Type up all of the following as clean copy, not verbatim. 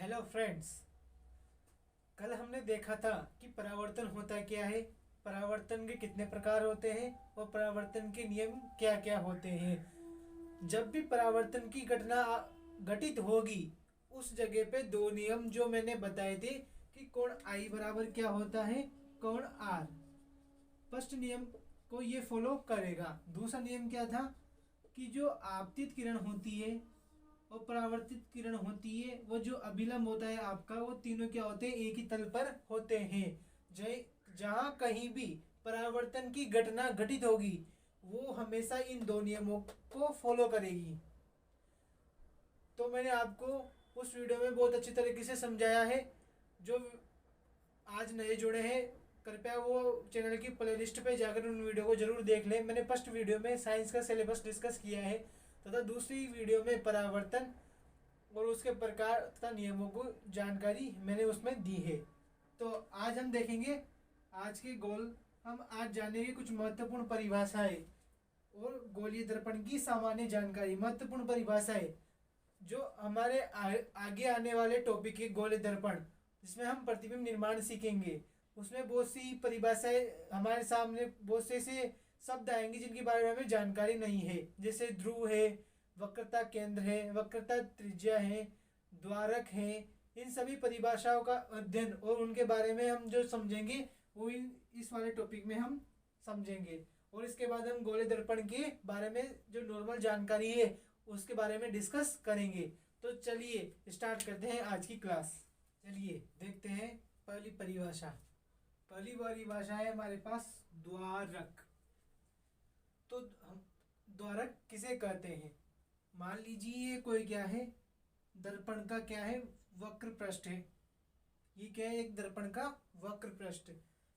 Hello friends. कल हमने देखा था कि परावर्तन होता क्या है, परावर्तन के कितने प्रकार होते हैं और परावर्तन के नियम क्या क्या होते हैं। जब भी परावर्तन की घटना घटित होगी उस जगह पे दो नियम जो मैंने बताए थे कि कोण आई बराबर क्या होता है, कोण आर। फर्स्ट नियम को ये फॉलो करेगा। दूसरा नियम क्या था कि जो आपतित किरण होती है और परावर्तित किरण होती है, वो जो अभिलंब होता है आपका, वो तीनों क्या होते हैं, एक ही तल पर होते हैं। जहां कहीं भी परावर्तन की घटना घटित होगी वो हमेशा इन दो नियमों को फॉलो करेगी। तो मैंने आपको उस वीडियो में बहुत अच्छी तरीके से समझाया है। जो आज नए जुड़े हैं कृपया वो चैनल की प्लेलिस्ट पे जाकर उन वीडियो को जरूर देख लें। मैंने फर्स्ट वीडियो में साइंस का सिलेबस डिस्कस किया है तथा दूसरी वीडियो में परावर्तन और उसके प्रकार तथा नियमों को जानकारी मैंने उसमें दी है। तो आज हम देखेंगे आज के गोल। हम आज जानेंगे कुछ महत्वपूर्ण परिभाषाएं और गोलीय दर्पण की सामान्य जानकारी। महत्वपूर्ण परिभाषाएं जो हमारे आगे आने वाले टॉपिक है गोलीय दर्पण, जिसमें हम प्रतिबिंब निर्माण सीखेंगे। उसमें बहुत सी परिभाषाएं हमारे सामने, बहुत से शब्द आएंगे जिनके बारे में हमें जानकारी नहीं है, जैसे ध्रुव है, वक्रता केंद्र है, वक्रता त्रिज्या है, द्वारक है। इन सभी परिभाषाओं का अध्ययन और उनके बारे में हम जो समझेंगे वो इस वाले टॉपिक में हम समझेंगे। और इसके बाद हम गोलीय दर्पण के बारे में जो नॉर्मल जानकारी है उसके बारे में डिस्कस करेंगे। तो चलिए स्टार्ट करते हैं आज की क्लास। चलिए देखते हैं पहली परिभाषा। पहली परिभाषा है हमारे पास द्वारक। तो हम द्वारक किसे कहते हैं? मान लीजिए कोई क्या है, दर्पण का क्या है, वक्र पृष्ठ है। ये क्या है, एक दर्पण का वक्र पृष्ठ।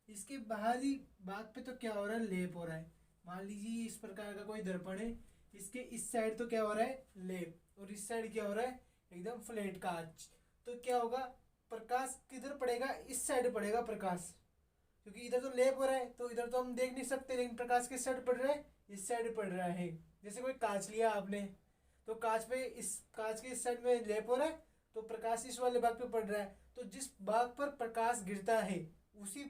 इसके बाहरी भाग पे तो क्या हो रहा है, लेप हो रहा है। मान लीजिए इस प्रकार का कोई दर्पण है, इसके इस साइड तो क्या हो रहा है, लेप, और इस साइड क्या हो रहा है, एकदम फ्लैट कांच। तो क्या होगा, प्रकाश किधर पड़ेगा, इस साइड पड़ेगा प्रकाश, क्योंकि इधर तो लेप हो रहा है तो इधर तो हम देख नहीं सकते, लेकिन प्रकाश किस साइड पड़ रहा है, इस साइड पड़ रहा है। जैसे कोई कांच लिया आपने, तो कांच पे इस कांच के इस साइड में लेप हो रहा है तो प्रकाश इस वाले भाग पे पड़ रहा है। तो जिस भाग पर प्रकाश गिरता है उसी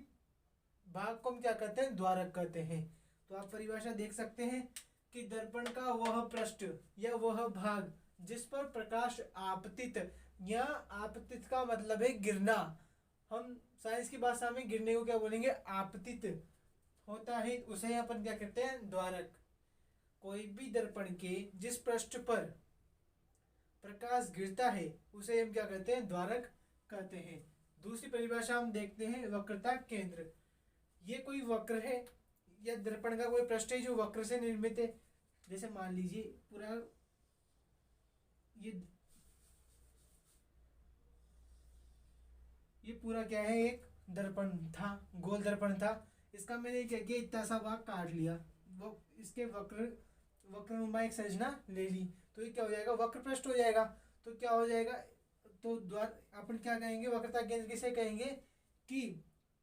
भाग को हम क्या कहते हैं, द्वारक कहते हैं। तो आप परिभाषा देख सकते हैं कि दर्पण का वह पृष्ठ या वह भाग जिस पर प्रकाश आपतित, या आपतित का मतलब है गिरना। हम साइंस की भाषा में गिरने को क्या बोलेंगे, आपतित होता है, उसे अपन क्या कहते हैं, द्वारक। कोई भी दर्पण के जिस पृष्ठ पर प्रकाश गिरता है उसे हम क्या कहते हैं, द्वारक कहते हैं। दूसरी परिभाषा हम देखते हैं, वक्रता केंद्र। ये कोई वक्र है या दर्पण का कोई पृष्ठ है जो वक्र से निर्मित है। जैसे मान लीजिए पूरा ये ये पूरा क्या है, एक दर्पण था, गोल दर्पण था। इसका मैंने क्या किया, इतना सा भाग काट लिया, वो इसके वक्र वक्रनुमा एक संरचना ले ली, तो ये क्या हो जाएगा, वक्र पृष्ठ हो जाएगा। तो क्या हो जाएगा, तो द्वार अपन क्या कहेंगे, वक्रता केंद्र किसे कहेंगे कि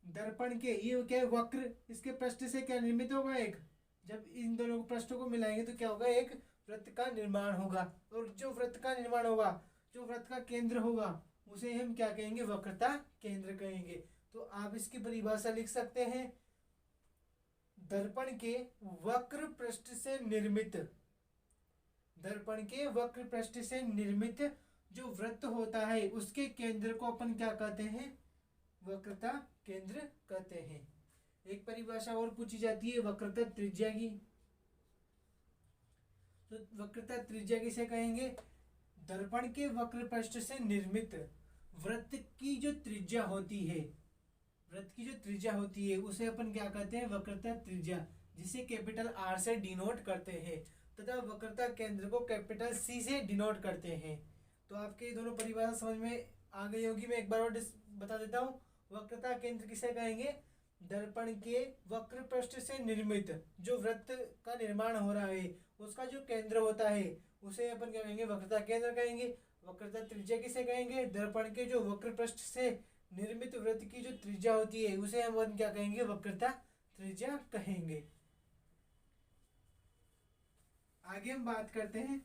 दर्पण के, ये क्या है, वक्र, इसके पृष्ठ से क्या निर्मित होगा, एक, जब इन दोनों पृष्ठों को मिलाएंगे तो क्या होगा, एक वृत्त का निर्माण होगा। और जो वृत्त का निर्माण होगा, जो वृत्त का केंद्र होगा, उसे हम क्या कहेंगे, वक्रता केंद्र कहेंगे। तो आप इसकी परिभाषा लिख सकते हैं, दर्पण के वक्र पृष्ठ से निर्मित, दर्पण के वक्र पृष्ठ से निर्मित जो वृत्त होता है उसके केंद्र को अपन क्या कहते हैं, वक्रता केंद्र कहते हैं। एक परिभाषा और पूछी जाती है वक्रता त्रिज्या की। तो वक्रता त्रिज्या किसे कहेंगे, दर्पण के वक्र पृष्ठ से निर्मित वृत्त की जो त्रिज्या होती है, वृत्त की जो त्रिज्या होती है उसे अपन क्या कहते हैं, वक्रता त्रिज्या, जिसे कैपिटल आर से डिनोट करते हैं, तथा वक्रता केंद्र को कैपिटल सी से डिनोट करते हैं। तो आपके ये दोनों परिभाषा समझ में आ गई होगी। मैं एक बार और बता देता हूँ। वक्रता केंद्र किसे कहेंगे, दर्पण के वक्र पृष्ठ से निर्मित जो वृत्त का निर्माण हो रहा है उसका जो केंद्र होता है उसे अपन क्या कहेंगे, वक्रता केंद्र कहेंगे। वक्रता त्रिज्या किसे कहेंगे, दर्पण के जो वक्र पृष्ठ से निर्मित वृत्त की जो त्रिज्या होती है उसे हम क्या कहेंगे, वक्रता त्रिज्या कहेंगे। आगे हम बात करते हैं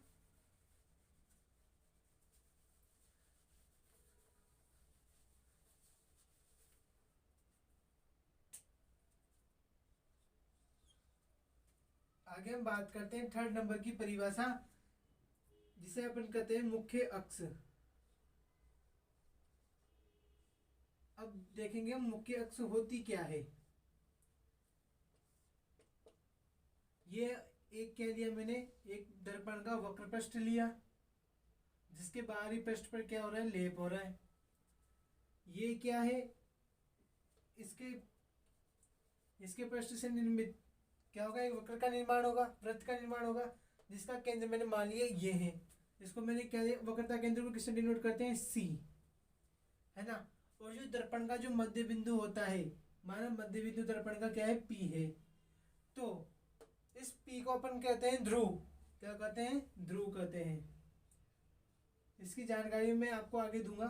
आगे हम बात करते हैं थर्ड नंबर की परिभाषा, जिसे अपन कहते हैं मुख्य अक्ष। अब देखेंगे हम मुख्य अक्ष होती क्या है। ये एक कह लिया मैंने, एक दर्पण का वक्र पृष्ठ लिया, जिसके बाहरी पृष्ठ पर क्या हो रहा है, लेप हो रहा है। ये क्या है, इसके पृष्ठ से निर्मित क्या होगा, एक वक्र का निर्माण होगा, वृत्त का निर्माण होगा, जिसका केंद्र मैंने मान लिया ये है। इसको मैंने क्या दिया, वक्रता केंद्र को किससे डिनोट करते हैं, सी, है ना। और जो दर्पण का जो मध्य बिंदु होता है, माना मध्य बिंदु दर्पण का क्या है, पी है। तो इस पी को अपन कहते हैं ध्रुव। क्या कहते हैं, ध्रुव कहते हैं। इसकी जानकारी मैं आपको आगे दूंगा।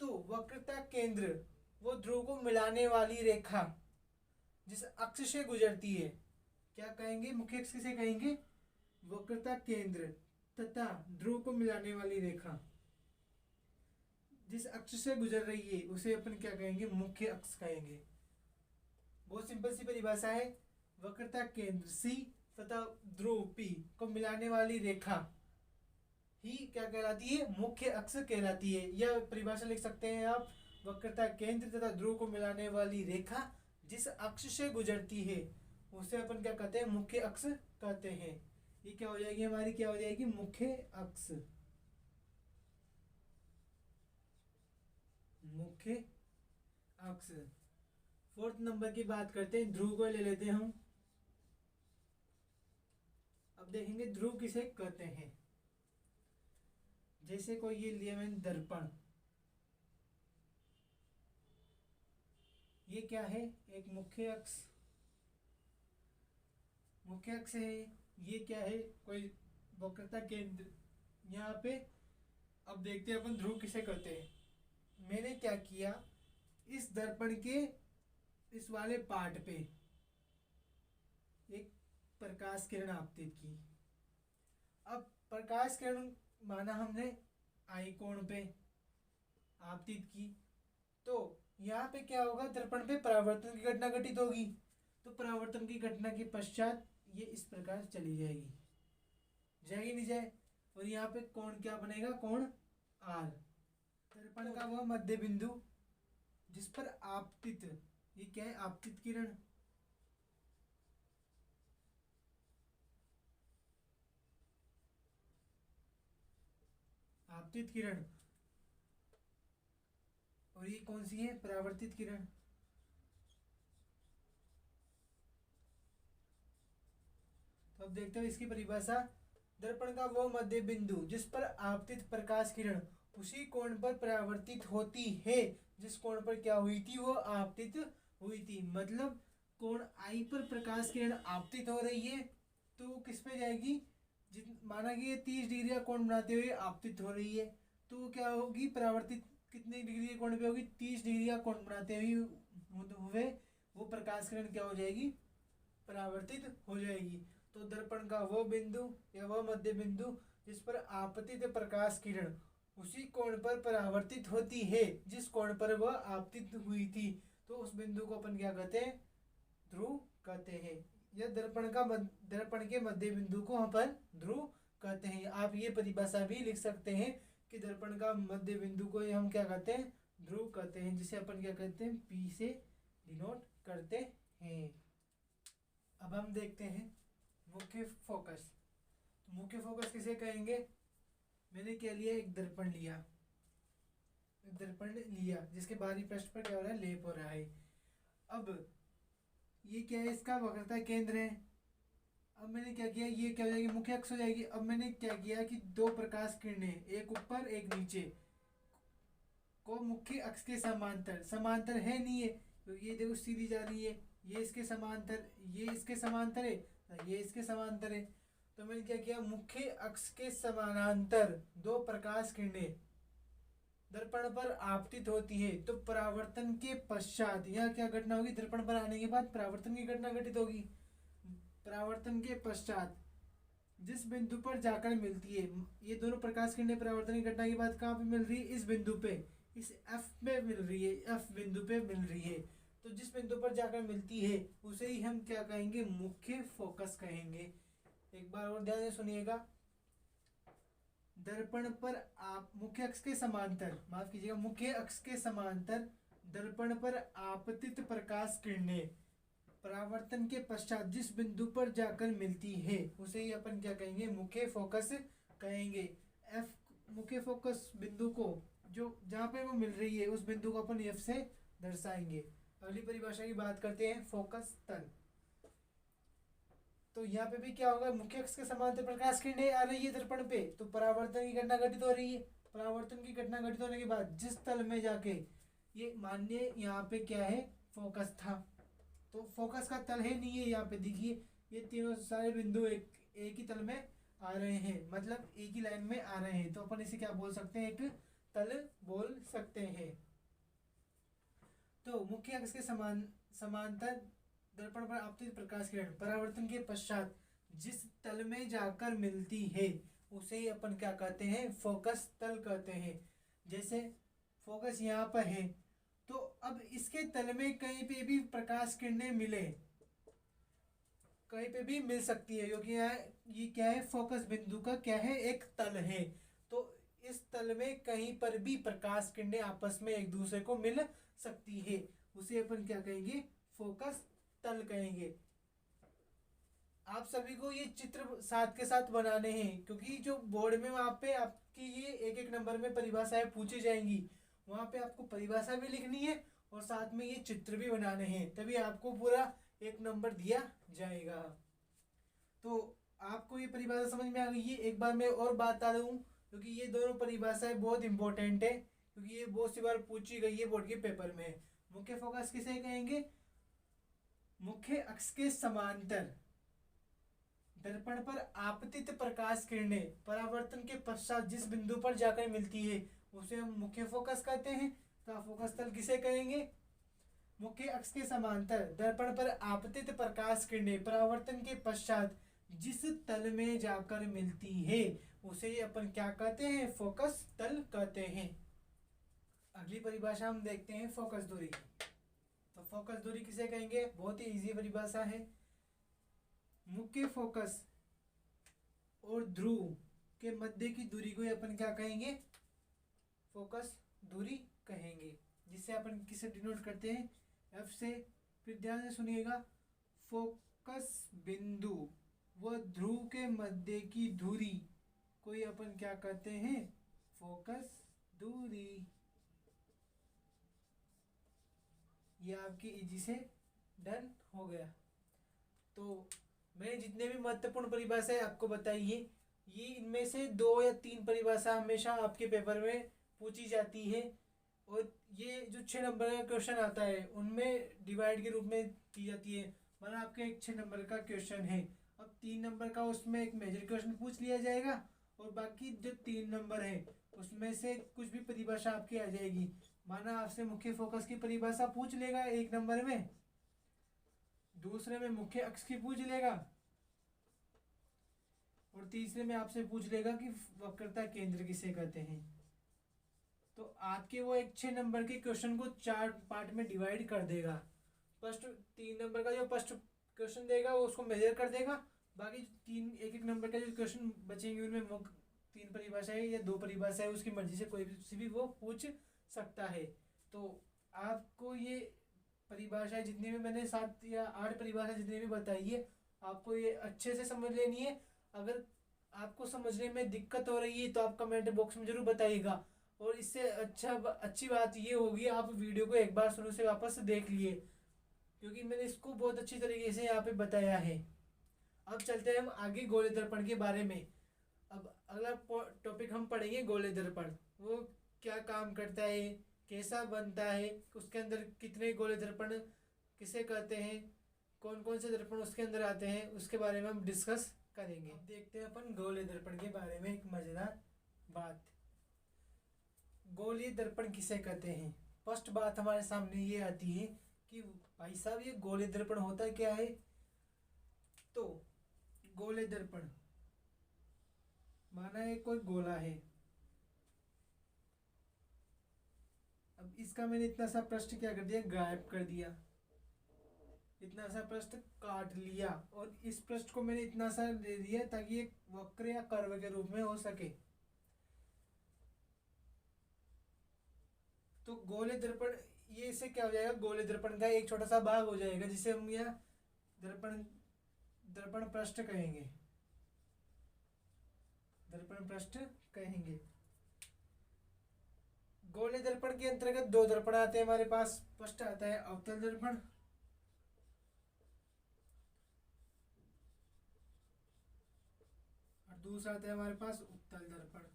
तो वक्रता केंद्र वो ध्रुव को मिलाने वाली रेखा जिस अक्ष से गुजरती है, क्या कहेंगे, मुख्य अक्ष किसे कहेंगे, वक्रता केंद्र तथा ध्रुव को मिलाने वाली रेखा जिस अक्ष से गुजर रही है उसे अपन क्या कहेंगे, मुख्य अक्ष कहेंगे। बहुत सिंपल सी परिभाषा है। वक्रता केंद्र सी तथा ध्रुव पी को मिलाने वाली रेखा ही क्या कहलाती है, मुख्य अक्ष कहलाती है। यह परिभाषा लिख सकते हैं आप, वक्रता केंद्र तथा ध्रुव को मिलाने वाली रेखा जिस अक्ष से गुजरती है उसे अपन क्या कहते हैं, मुख्य अक्ष कहते हैं। ये क्या हो जाएगी हमारी, क्या हो जाएगी, मुख्य अक्ष। मुख्य अक्ष। फोर्थ नंबर की बात करते हैं, ध्रुव को ले लेते हैं हम। अब देखेंगे ध्रुव किसे कहते हैं। जैसे कोई ये लिया मैंने दर्पण, ये क्या है, एक मुख्य अक्ष, मुख्य अक्ष है। ये क्या है, कोई वक्रता केंद्र यहाँ पे। अब देखते हैं अपन ध्रुव किसे कहते हैं। मैंने क्या किया, इस दर्पण के इस वाले पार्ट पे एक प्रकाश किरण आपतित की। अब प्रकाश किरण माना हमने आई कोण पे आपतित की, तो यहाँ पे क्या होगा, दर्पण पे परावर्तन की घटना घटित होगी। तो परावर्तन की घटना के पश्चात ये इस प्रकार चली जाएगी, जाएगी नहीं जाए। और यहाँ पे कोण क्या बनेगा, कोण आर। दर्पण का वह मध्य बिंदु जिस पर आपतित, ये क्या है, आपतित किरण, आपतित किरण, और ये कौन सी है, परावर्तित किरण। तो अब देखते हैं इसकी परिभाषा। दर्पण का वो मध्य बिंदु जिस पर आपतित प्रकाश किरण उसी कोण पर परावर्तित होती है जिस कोण पर क्या हुई थी, वो आपतित हुई थी। मतलब कोण आई पर प्रकाश किरण आपतित हो रही है तो वो किस पे जाएगी, माना कि ये 30 डिग्री का कोण बनाते हुए आपतित हो रही है, तो वो क्या होगी, परावर्तित कितने डिग्री के कोण पे होगी, 30 डिग्री का कोण बनाते हुए वो प्रकाश किरण क्या हो जाएगी, परावर्तित हो जाएगी। तो दर्पण का वो बिंदु या वह मध्य बिंदु जिस पर आपतित प्रकाश किरण उसी कोण पर परावर्तित होती है जिस कोण पर वह आपतित हुई थी, तो उस बिंदु को अपन क्या कहते हैं, ध्रुव कहते हैं। यह दर्पण के मध्य बिंदु को अपन ध्रुव कहते हैं। आप ये परिभाषा भी लिख सकते हैं कि दर्पण का मध्य बिंदु को हम क्या कहते हैं, ध्रुव कहते हैं, जिसे अपन क्या कहते हैं, पी से डिनोट करते हैं। अब हम देखते हैं मुख्य फोकस। मुख्य फोकस किसे कहेंगे। मैंने क्या लिया, एक दर्पण लिया जिसके बाहरी पृष्ठ पर क्या हो रहा है, लेप हो रहा है। अब ये क्या है, इसका वक्रता केंद्र है। अब मैंने क्या किया, ये क्या हो जाएगी, मुख्य अक्ष हो जाएगी। अब मैंने क्या किया कि दो प्रकाश किरणें, एक ऊपर एक नीचे, को मुख्य अक्ष के समांतर है नहीं है, तो ये देखो सीधी जा रही है, ये इसके समांतर, ये इसके समांतर है, ये इसके समांतर है। तो मैंने क्या किया, मुख्य अक्ष के समानांतर दो प्रकाश किरणें दर्पण पर आपतित होती है, तो परावर्तन के पश्चात यह क्या घटना होगी, दर्पण पर आने के बाद परावर्तन की घटना घटित होगी। परावर्तन के पश्चात जिस बिंदु पर जाकर मिलती है, ये दोनों प्रकाश किरणें परावर्तन की घटना के बाद कहाँ पे मिल रही है, इस बिंदु पे, इस एफ पे मिल रही है, एफ बिंदु पे मिल रही है। तो जिस बिंदु पर जाकर मिलती है उसे ही हम क्या कहेंगे, मुख्य फोकस कहेंगे। एक बार और ध्यान से सुनिएगा। दर्पण पर आप मुख्य अक्ष के समांतर, माफ कीजिएगा, मुख्य अक्ष के समांतर दर्पण पर आपतित प्रकाश किरणें परावर्तन के पश्चात जिस बिंदु पर जाकर मिलती है उसे ही अपन क्या कहेंगे, मुख्य फोकस कहेंगे। एफ मुख्य फोकस बिंदु को जो जहाँ पे वो मिल रही है उस बिंदु को अपन एफ से दर्शाएंगे। अगली परिभाषा की बात करते हैं, फोकस तल। तो यहाँ पे भी क्या होगा, मुख्य अक्ष के समांतर प्रकाश किरणें आ रही है दर्पण पे, तो परावर्तन की घटना घटित हो रही है। परावर्तन की घटना घटित होने के बाद जिस तल में जाके, ये मानिए यहाँ पे क्या है, फोकस था, तो फोकस का तल है नहीं है, यहाँ पे देखिए ये तीनों सारे बिंदु एक ही तल में आ रहे हैं, मतलब एक ही लाइन में आ रहे हैं, तो अपन इसे क्या बोल सकते हैं, एक तल बोल सकते हैं। तो मुख्य अक्ष के समांतर दर्पण पर आपतित प्रकाश किरण परावर्तन के पश्चात जिस तल में जाकर मिलती है उसे ही अपन क्या कहते हैं, फोकस तल कहते हैं। जैसे फोकस यहाँ पर है, तो अब इसके तल में कहीं पे भी प्रकाश किरणें मिले, कहीं पे भी मिल सकती है, क्योंकि यहाँ ये क्या है, फोकस बिंदु का क्या है, एक तल है, तो इस तल में कहीं पर भी प्रकाश किरणें आपस में एक दूसरे को मिल सकती है, उसे अपन क्या कहेंगे, फोकस तल कहेंगे। आप सभी को ये चित्र साथ के साथ बनाने हैं, क्योंकि जो बोर्ड में वहाँ पे आपकी ये एक एक नंबर में परिभाषाएं पूछी जाएंगी, वहाँ पे आपको परिभाषा भी लिखनी है और साथ में ये चित्र भी बनाने हैं, तभी आपको पूरा एक नंबर दिया जाएगा। तो आपको ये परिभाषा समझ में आ गई है। एक बार मैं और बता दूँ, क्योंकि ये दोनों परिभाषाएं बहुत इंपॉर्टेंट है, क्योंकि ये बहुत सी बार पूछी गई है बोर्ड के पेपर में। मुख्य फोकस किसे कहेंगे, मुख्य अक्ष के समांतर दर्पण पर आपतित प्रकाश किरणें परावर्तन के पश्चात जिस बिंदु पर जाकर मिलती है उसे हम मुख्य फोकस कहते हैं। तो फोकस तल किसे कहेंगे, मुख्य अक्ष के समांतर दर्पण पर आपतित प्रकाश किरणें परावर्तन के पश्चात जिस तल में जाकर मिलती है उसे अपन क्या कहते हैं, फोकस तल कहते हैं। अगली परिभाषा हम देखते हैं, फोकस दूरी। तो फोकस दूरी किसे कहेंगे, बहुत ही इजी परिभाषा है। मुख्य फोकस और ध्रुव के मध्य की दूरी को अपन क्या कहेंगे, फोकस दूरी कहेंगे, जिसे अपन किसे डिनोट करते हैं, एफ से। फिर ध्यान से सुनिएगा, फोकस बिंदु व ध्रुव के मध्य की दूरी को अपन क्या कहते हैं, फोकस दूरी। ये आपकी इजी से डन हो गया। तो मैंने जितने भी महत्वपूर्ण परिभाषाएं आपको बताई है, ये इनमें से 2 या 3 परिभाषा हमेशा आपके पेपर में पूछी जाती है, और ये जो 6 नंबर का क्वेश्चन आता है उनमें डिवाइड के रूप में की जाती है। माना आपके एक 6 नंबर का क्वेश्चन है, अब 3 नंबर का उसमें एक मेजर क्वेश्चन पूछ लिया जाएगा, और बाकी जो 3 नंबर है उसमें से कुछ भी परिभाषा आपकी आ जाएगी। माना आपसे मुख्य फोकस की परिभाषा पूछ लेगा 1 नंबर में, दूसरे में मुख्य अक्ष की पूछ लेगा, और तीसरे में आपसे पूछ लेगा कि वक्रता केंद्र किसे कहते हैं। तो आपके वो एक 6 नंबर के क्वेश्चन को 4 पार्ट में डिवाइड कर देगा। फर्स्ट 3 नंबर का जो फर्स्ट क्वेश्चन देगा वो उसको मेजर कर देगा, बाकी 3 एक एक नंबर का जो क्वेश्चन बचेंगे उनमें 3 परिभाषाएं या 2 परिभाषाएं उसकी मर्जी से कोई भी वो पूछ सकता है। तो आपको ये परिभाषाएं जितनी भी मैंने 7 या 8 परिभाषा जितनी भी बताई है, आपको ये अच्छे से समझ लेनी है। अगर आपको समझने में दिक्कत हो रही है तो आप कमेंट बॉक्स में जरूर बताइएगा, और इससे अच्छी बात ये होगी आप वीडियो को एक बार शुरू से वापस देख लिए, क्योंकि मैंने इसको बहुत अच्छी तरीके से यहाँ पे बताया है। अब चलते हैं हम आगे गोले दर्पण के बारे में। अब अगला टॉपिक हम पढ़ेंगे गोले दर्पण, वो क्या काम करता है, कैसा बनता है, उसके अंदर कितने गोले दर्पण किसे कहते हैं, कौन कौन से दर्पण उसके अंदर आते हैं, उसके बारे में हम डिस्कस करेंगे। अब देखते हैं अपन गोले दर्पण के बारे में एक मजेदार बात। गोलीय दर्पण किसे कहते हैं, फर्स्ट बात हमारे सामने ये आती है कि भाई साहब ये गोलीय दर्पण होता क्या है। तो गोले दर्पण माना है कोई गोला है, अब इसका मैंने इतना सा प्रश्न क्या कर दिया, गायब कर दिया, इतना सा पृष्ठ काट लिया और इस पृष्ठ को मैंने इतना सा दे दिया ताकि एक वक्र या कर्व के रूप में हो सके। तो गोले दर्पण, ये इससे क्या हो जाएगा, गोले दर्पण का एक छोटा सा भाग हो जाएगा जिसे हम यहाँ दर्पण दर्पण पृष्ठ कहेंगे, दर्पण पृष्ठ कहेंगे। गोले दर्पण के अंतर्गत दो दर्पण आते हैं हमारे पास। फर्स्ट आता है अवतल दर्पण और दूसरा आता है हमारे पास उत्तल दर्पण।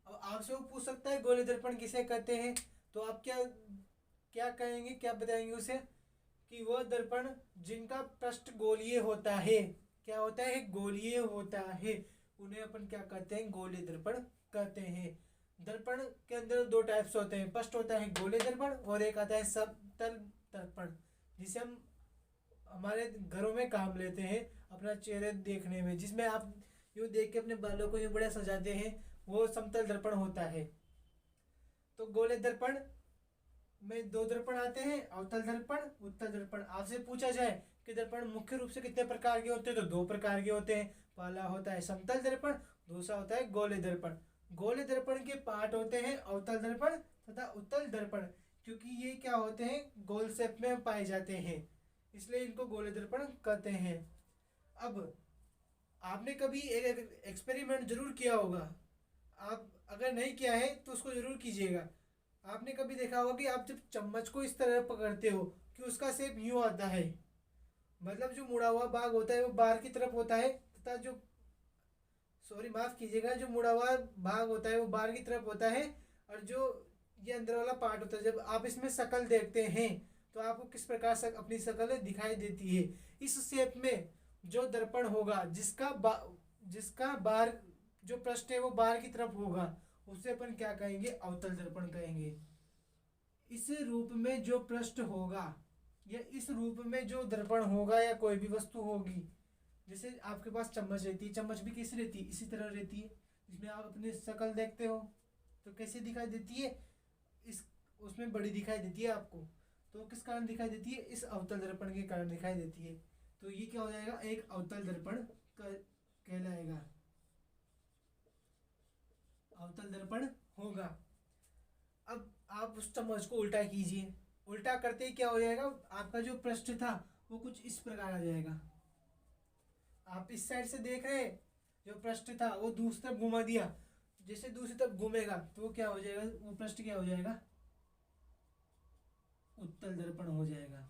अब आपसे वो पूछ सकता है गोले दर्पण किसे कहते हैं, तो आप क्या क्या कहेंगे, क्या बताएंगे उसे, कि वह दर्पण जिनका पृष्ठ गोलीय होता है, क्या होता है, गोलीय होता है, उन्हें अपन क्या कहते हैं, गोले दर्पण कहते हैं। दर्पण के अंदर दो टाइप्स होते हैं, फर्स्ट होता है गोले दर्पण और एक आता है समतल दर्पण, जिसे हम हमारे घरों में काम लेते हैं अपना चेहरे देखने में, जिसमें आप यूँ देख के अपने बालों को यूँ बड़ा सजाते हैं, वो समतल दर्पण होता है। तो गोले दर्पण में दो दर्पण आते हैं, अवतल दर्पण, उत्तल दर्पण। आपसे पूछा जाए कि दर्पण मुख्य रूप से कितने प्रकार के होते हैं, तो दो प्रकार के होते हैं। पहला होता है समतल दर्पण, दूसरा होता है गोले दर्पण। गोले दर्पण के पार्ट होते हैं अवतल दर्पण तथा उत्तल दर्पण, क्योंकि ये क्या होते हैं, गोल शेप में पाए जाते हैं, इसलिए इनको गोले दर्पण कहते हैं। अब आपने कभी एक एक्सपेरिमेंट जरूर किया होगा, आप अगर नहीं किया है तो उसको जरूर कीजिएगा। आपने कभी देखा होगा कि आप जब चम्मच को इस तरह पकड़ते हो कि उसका शेप यूं आता है, मतलब जो मुड़ा हुआ भाग होता है वो बाहर की तरफ होता है, तथा जो, सॉरी माफ कीजिएगा, जो मुड़ा हुआ भाग होता है वो बाहर की तरफ होता है, और जो ये अंदर वाला पार्ट होता है, जब आप इसमें शक्ल देखते हैं तो आपको किस प्रकार से अपनी शक्ल दिखाई देती है। इस शेप में जो दर्पण होगा, जिसका बाहर जो पृष्ठ है वो बाहर की तरफ होगा, उसे अपन क्या कहेंगे, अवतल दर्पण कहेंगे। इस रूप में जो पृष्ठ होगा या इस रूप में जो दर्पण होगा या कोई भी वस्तु होगी, जैसे आपके पास चम्मच रहती है, चम्मच भी कैसी रहती है, इसी तरह रहती है, जिसमें आप अपनी शक्ल देखते हो तो कैसे दिखाई देती है, इस उसमें बड़ी दिखाई देती है आपको। तो किस कारण दिखाई देती है, इस अवतल दर्पण के कारण दिखाई देती है। तो ये क्या हो जाएगा, एक अवतल दर्पण कहलाएगा, अवतल दर्पण होगा। अब आप उस चम्मच को उल्टा कीजिए, उल्टा करते ही क्या हो जाएगा, आपका जो पृष्ठ था वो कुछ इस प्रकार आ जाएगा। आप इस साइड से देख रहे हैं, जो पृष्ठ था वो दूसरी तरफ घुमा दिया, जैसे दूसरी तरफ घूमेगा तो वो क्या हो जाएगा, वो पृष्ठ क्या हो जाएगा, उत्तल दर्पण हो जाएगा।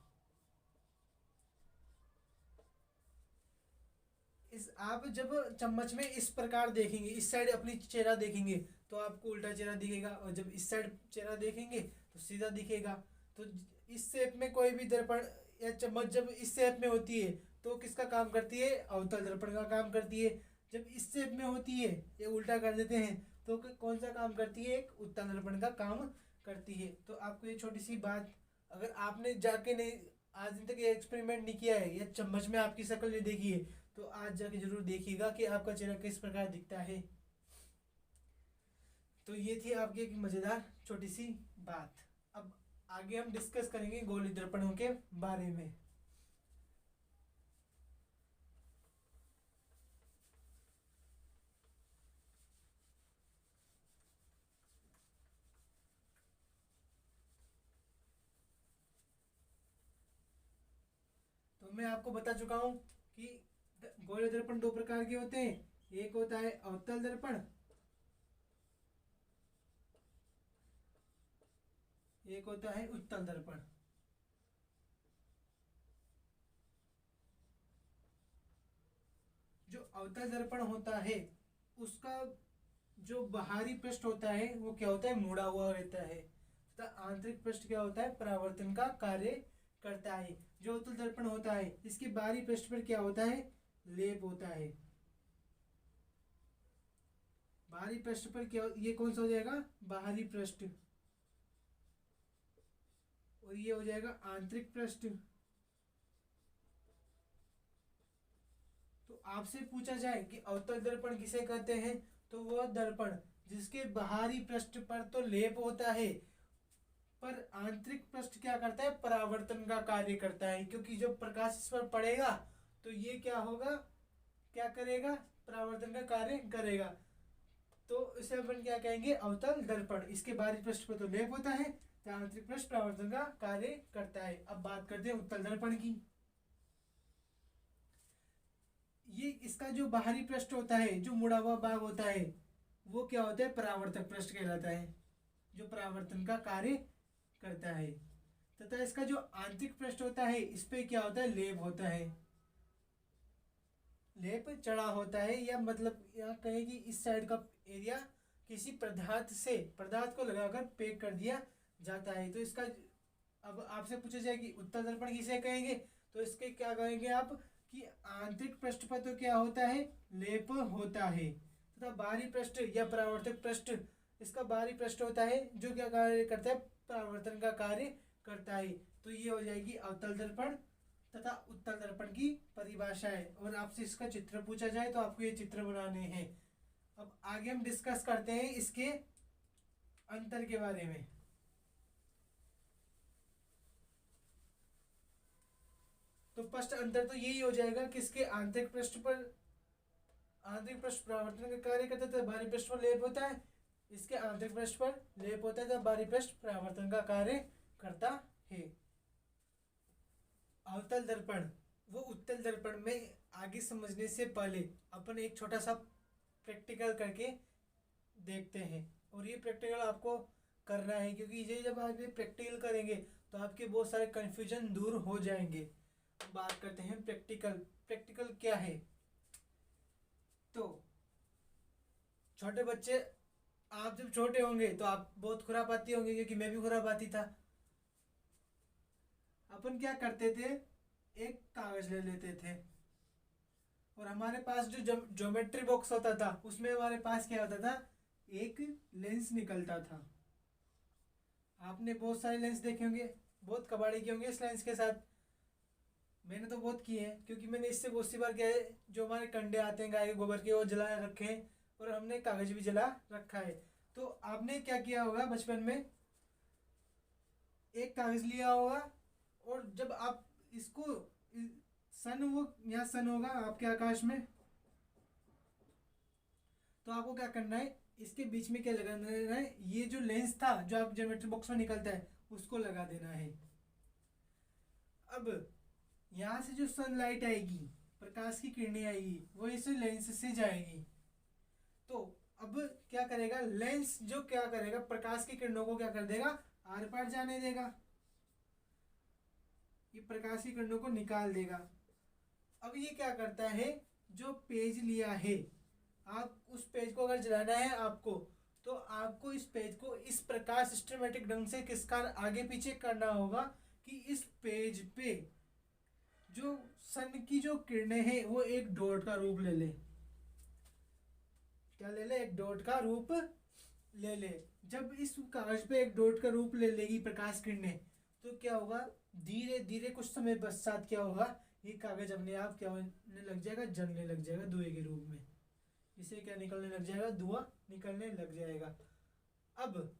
इस आप जब चम्मच में इस प्रकार देखेंगे, इस साइड अपनी चेहरा देखेंगे तो आपको उल्टा चेहरा दिखेगा, और जब इस साइड चेहरा देखेंगे तो सीधा दिखेगा। तो इस शेप में कोई भी दर्पण या चम्मच जब इस शेप में होती है तो किसका काम करती है, अवतल दर्पण का काम करती है। जब इस शेप में होती है या उल्टा कर देते हैं तो कौन सा काम करती है, एक उत्तल दर्पण का काम करती है। तो आपको ये छोटी सी बात, अगर आपने जाके नहीं आज दिन तक ये एक्सपेरिमेंट नहीं किया है या चम्मच में आपकी शक्ल नहीं देखी है, तो आज जाके जरूर देखिएगा कि आपका चेहरा किस प्रकार दिखता है। तो ये थी आपकी एक मज़ेदार छोटी सी बात। अब आगे हम डिस्कस करेंगे गोली दर्पणों के बारे में। तो मैं आपको बता चुका हूँ कि गोले दर्पण दो प्रकार के होते हैं, एक होता है अवतल दर्पण, एक होता है उत्तल दर्पण। जो अवतल दर्पण होता है उसका जो बाहरी पृष्ठ होता है वो क्या होता है, मुड़ा हुआ रहता है, तथा आंतरिक पृष्ठ क्या होता है, परावर्तन का कार्य करता है। जो उत्तल दर्पण होता है इसके बाहरी पृष्ठ पर क्या होता है, लेप होता है। बाहरी पृष्ठ पर क्या, ये कौन सा हो जाएगा, बाहरी पृष्ठ, और ये हो जाएगा आंतरिक पृष्ठ। तो आपसे पूछा जाए कि अवतल दर्पण किसे कहते हैं, तो वह दर्पण जिसके बाहरी पृष्ठ पर तो लेप होता है पर आंतरिक पृष्ठ क्या करता है, परावर्तन का कार्य करता है, क्योंकि जब प्रकाश इस पर पड़ेगा तो ये क्या होगा, क्या करेगा, परावर्तन का कार्य करेगा। तो इसे अपन क्या कहेंगे, अवतल दर्पण। इसके बाहरी पृष्ठ पर तो लेप होता है, तो आंतरिक पृष्ठ परावर्तन का कार्य करता है। अब बात करते हैं उत्तल दर्पण की। ये इसका जो बाहरी पृष्ठ होता है, जो मुड़ा हुआ भाग होता है, वो क्या होता है, परावर्तक पृष्ठ कहलाता है, जो परावर्तन का कार्य करता है। तथा इसका जो आंतरिक पृष्ठ होता है, इस पे क्या होता है, लेप होता है, लेप चढ़ा होता है, या मतलब यहाँ कहें कि इस साइड का एरिया किसी पदार्थ को लगाकर पैक कर दिया जाता है। तो इसका अब आपसे पूछा जाए कि उत्तल दर्पण किसे कहेंगे, तो इसके क्या कहेंगे आप कि आंतरिक पृष्ठ पर तो क्या होता है, लेप होता है, तथा बाहरी पृष्ठ या परावर्तक पृष्ठ, इसका बाहरी पृष्ठ होता है जो क्या कार्य करता है, परावर्तन का कार्य करता है। तो ये हो जाएगी अवतल दर्पण तथा उत्तल दर्पण की परिभाषा है। और आपसे इसका चित्र पूछा जाए तो आपको ये चित्र बनाने हैं। अब आगे हम डिस्कस करते हैं इसके अंतर के बारे में। तो फर्स्ट अंतर तो यही हो जाएगा कि इसके आंतरिक पृष्ठ परावर्तन का कार्य करता है, बाहरी पृष्ठ पर लेप होता है। इसके आंतरिक पृष्ठ पर लेप होता है, बाहरी पृष्ठ परावर्तन का कार्य करता है। अवतल दर्पण वो उत्तल दर्पण में आगे समझने से पहले अपन एक छोटा सा प्रैक्टिकल करके देखते हैं। और ये प्रैक्टिकल आपको करना है, क्योंकि ये जब आप ये प्रैक्टिकल करेंगे तो आपके बहुत सारे कन्फ्यूजन दूर हो जाएंगे। बात करते हैं प्रैक्टिकल क्या है। तो छोटे बच्चे, आप जब छोटे होंगे तो आप बहुत खुरापाती होंगे, क्योंकि मैं भी खुरापाती था। अपन क्या करते थे, एक कागज ले लेते थे और हमारे पास जो ज्योमेट्री बॉक्स होता था उसमें हमारे पास क्या होता था, एक लेंस निकलता था। आपने बहुत सारे लेंस देखे होंगे, बहुत कबाड़ी किए होंगे इस लेंस के साथ। मैंने तो बहुत किए हैं, क्योंकि मैंने इससे बहुत सी बार क्या है, जो हमारे कंडे आते हैं गाय के गोबर के, वो जला रखे हैं और हमने कागज भी जला रखा है। तो आपने क्या किया होगा बचपन में, एक कागज लिया होगा और जब आप इसको सन होगा आपके आकाश में, तो आपको क्या करना है, इसके बीच में क्या लगाना है, ये जो लेंस था जो आप ज्योमेट्री बॉक्स में निकलता है उसको लगा देना है। अब यहाँ से जो सनलाइट आएगी, प्रकाश की किरणें आएगी, वो इस लेंस से जाएगी। तो अब क्या करेगा लेंस, जो क्या करेगा, प्रकाश की किरणों को क्या कर देगा, आर पार जाने देगा, ये प्रकाश की किरणों को निकाल देगा। अब ये क्या करता है, जो पेज लिया है, आप उस पेज को अगर जलाना है आपको, तो आपको इस पेज को इस प्रकार सिस्टमेटिक ढंग से किसका आगे पीछे करना होगा कि इस पेज पे जो सन की जो किरणें हैं वो एक डॉट का रूप ले ले। क्या ले ले, एक डॉट का रूप ले ले। जब इस कागज पे एक डॉट का रूप ले लेगी प्रकाश किरणें, तो क्या होगा, धीरे धीरे कुछ समय पश्चात क्या होगा, ये कागज अपने आप क्या होने लग जाएगा, जलने लग जाएगा धुएं के रूप में। इसे क्या निकलने लग जाएगा, धुआं निकलने लग जाएगा। अब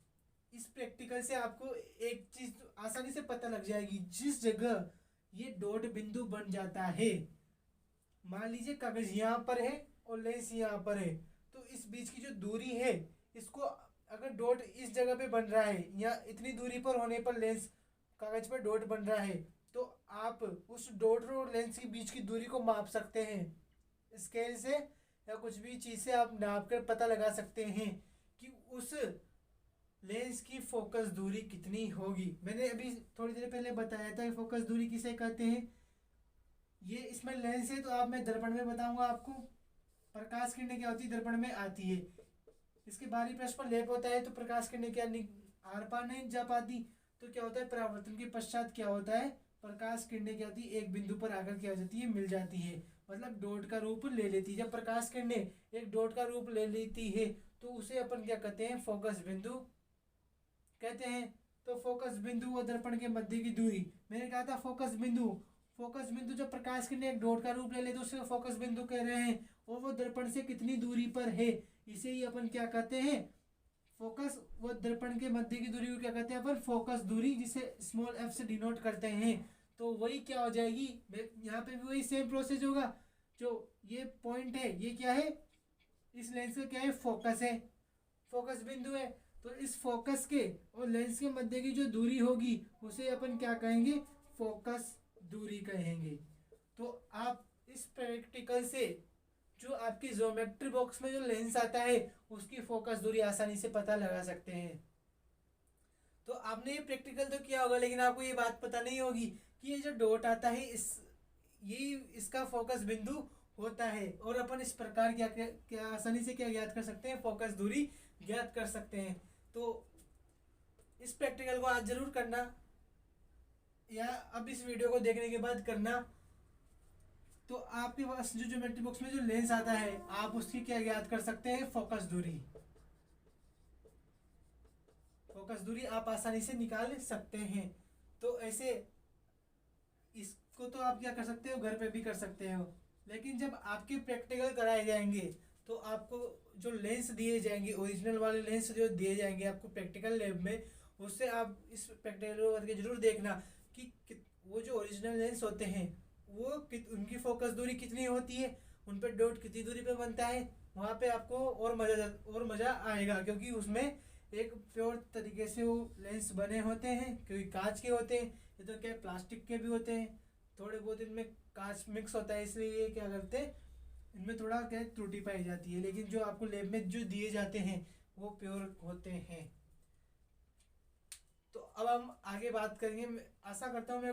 इस प्रैक्टिकल से आपको एक चीज आसानी से पता लग जाएगी, जिस जगह ये डॉट बिंदु बन जाता है, मान लीजिए कागज यहाँ पर है और लेंस यहाँ पर है, तो इस बीच की जो दूरी है, इसको अगर डॉट इस जगह पे बन रहा है या इतनी दूरी पर होने पर लेंस कागज पर डॉट बन रहा है, तो आप उस डॉट और लेंस के बीच की दूरी को माप सकते हैं स्केल से, या कुछ भी चीज़ से आप नाप कर पता लगा सकते हैं कि उस लेंस की फोकस दूरी कितनी होगी। मैंने अभी थोड़ी देर पहले बताया था कि फोकस दूरी किसे कहते हैं। ये इसमें लेंस है, तो आप मैं दर्पण में बताऊंगा आपको। प्रकाश किरणें क्या होती है, दर्पण में आती है, इसके बाहरी पृष्ठ पर लेप होता है, तो प्रकाश किरणें क्या आर पार नहीं जा पाती। तो क्या होता है, परावर्तन के पश्चात क्या होता है, प्रकाश किरणें क्या होती है, एक बिंदु पर आकर क्या हो जाती है, मिल जाती है, मतलब डॉट का रूप ले लेती है। जब प्रकाश किरणें एक डॉट का रूप ले लेती है तो उसे अपन क्या कहते हैं, फोकस बिंदु कहते हैं। तो फोकस बिंदु व दर्पण के मध्य की दूरी, मैंने कहा था फोकस बिंदु जब प्रकाश किरणें एक डॉट का रूप ले ले तो उसे फोकस बिंदु कह रहे हैं, और वो दर्पण से कितनी दूरी पर है, इसे ही अपन क्या कहते हैं, फोकस व दर्पण के मध्य की दूरी को क्या कहते हैं अपन, फोकस दूरी, जिसे स्मॉल एफ से डिनोट करते हैं। तो वही क्या हो जाएगी, यहाँ पे भी वही सेम प्रोसेस होगा। जो ये पॉइंट है ये क्या है, इस लेंस का क्या है, फोकस है, फोकस बिंदु है। तो इस फोकस के और लेंस के मध्य की जो दूरी होगी उसे अपन क्या कहेंगे, फोकस दूरी कहेंगे। तो आप इस प्रैक्टिकल से जो आपकी ज्योमेट्री बॉक्स में जो लेंस आता है उसकी फोकस दूरी आसानी से पता लगा सकते हैं। तो आपने ये प्रैक्टिकल तो किया होगा, लेकिन आपको ये बात पता नहीं होगी कि ये जो डॉट आता है ये इसका फोकस बिंदु होता है। और अपन इस प्रकार क्या आसानी से क्या ज्ञात कर सकते हैं, फोकस दूरी ज्ञात कर सकते हैं। तो इस प्रैक्टिकल को आज जरूर करना, या अब इस वीडियो को देखने के बाद करना। तो आपके पास जो ज्योमेट्री बॉक्स में जो लेंस आता है आप उसकी क्या ज्ञात कर सकते हैं, फोकस दूरी। फोकस दूरी आप आसानी से निकाल सकते हैं। तो ऐसे इसको तो आप क्या कर सकते हो, घर पे भी कर सकते हो। लेकिन जब आपके प्रैक्टिकल कराए जाएंगे तो आपको जो लेंस दिए जाएंगे, ओरिजिनल वाले लेंस जो दिए जाएंगे आपको प्रैक्टिकल लैब में, उससे आप इस प्रैक्टिकल को करके जरूर देखना कि वो जो ओरिजिनल लेंस होते हैं वो उनकी फोकस दूरी कितनी होती है, उन पर डॉट कितनी दूरी पे बनता है। वहाँ पे आपको और मज़ा आएगा, क्योंकि उसमें एक प्योर तरीके से वो लेंस बने होते हैं, क्योंकि कांच के होते हैं। ये तो क्या प्लास्टिक के भी होते हैं, थोड़े बहुत इनमें कांच मिक्स होता है, इसलिए ये क्या करते हैं, इनमें थोड़ा क्या त्रुटि पाई जाती है। लेकिन जो आपको लैब में जो दिए जाते हैं वो प्योर होते हैं। तो अब हम आगे बात करेंगे। आशा करता हूँ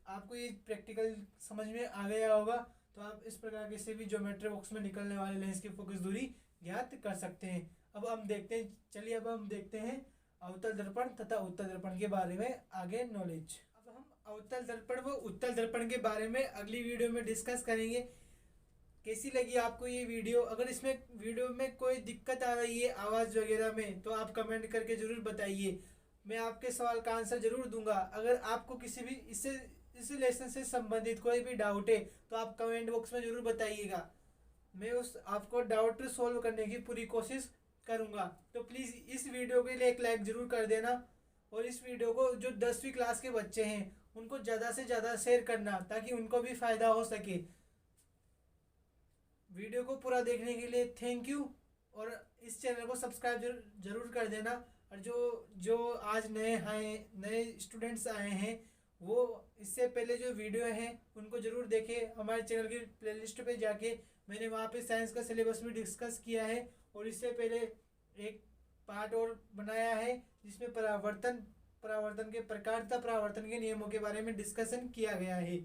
आपको ये प्रैक्टिकल समझ में आ गया होगा। तो आप इस प्रकार के से भी ज्योमेट्री बॉक्स में निकलने वाले लेंस की फोकस दूरी ज्ञात कर सकते हैं। अब हम देखते हैं अवतल दर्पण तथा उत्तल दर्पण के बारे में आगे नॉलेज। अब हम अवतल दर्पण व उत्तल दर्पण के बारे में अगली वीडियो में डिस्कस करेंगे। कैसी लगी आपको ये वीडियो? अगर इसमें वीडियो में कोई दिक्कत आ रही है आवाज़ वगैरह में तो आप कमेंट करके ज़रूर बताइए, मैं आपके सवाल का आंसर जरूर दूंगा। अगर आपको किसी भी इस लेसन से संबंधित कोई भी डाउट है तो आप कमेंट बॉक्स में जरूर बताइएगा, मैं उस आपको डाउट सोल्व करने की पूरी कोशिश करूंगा। तो प्लीज़ इस वीडियो के लिए एक लाइक ज़रूर कर देना, और इस वीडियो को जो 10वीं क्लास के बच्चे हैं उनको ज़्यादा से ज़्यादा शेयर करना, ताकि उनको भी फ़ायदा हो सके। वीडियो को पूरा देखने के लिए थैंक यू, और इस चैनल को सब्सक्राइब जरूर कर देना। और जो आज नए स्टूडेंट्स आए हैं वो इससे पहले जो वीडियो हैं उनको ज़रूर देखें। हमारे चैनल की प्लेलिस्ट पे जाके मैंने वहाँ पे साइंस का सिलेबस भी डिस्कस किया है, और इससे पहले एक पार्ट और बनाया है जिसमें परावर्तन के प्रकार तथा परावर्तन के नियमों के बारे में डिस्कशन किया गया है।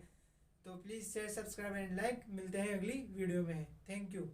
तो please share, subscribe and like. मिलते हैं अगली वीडियो में। Thank you.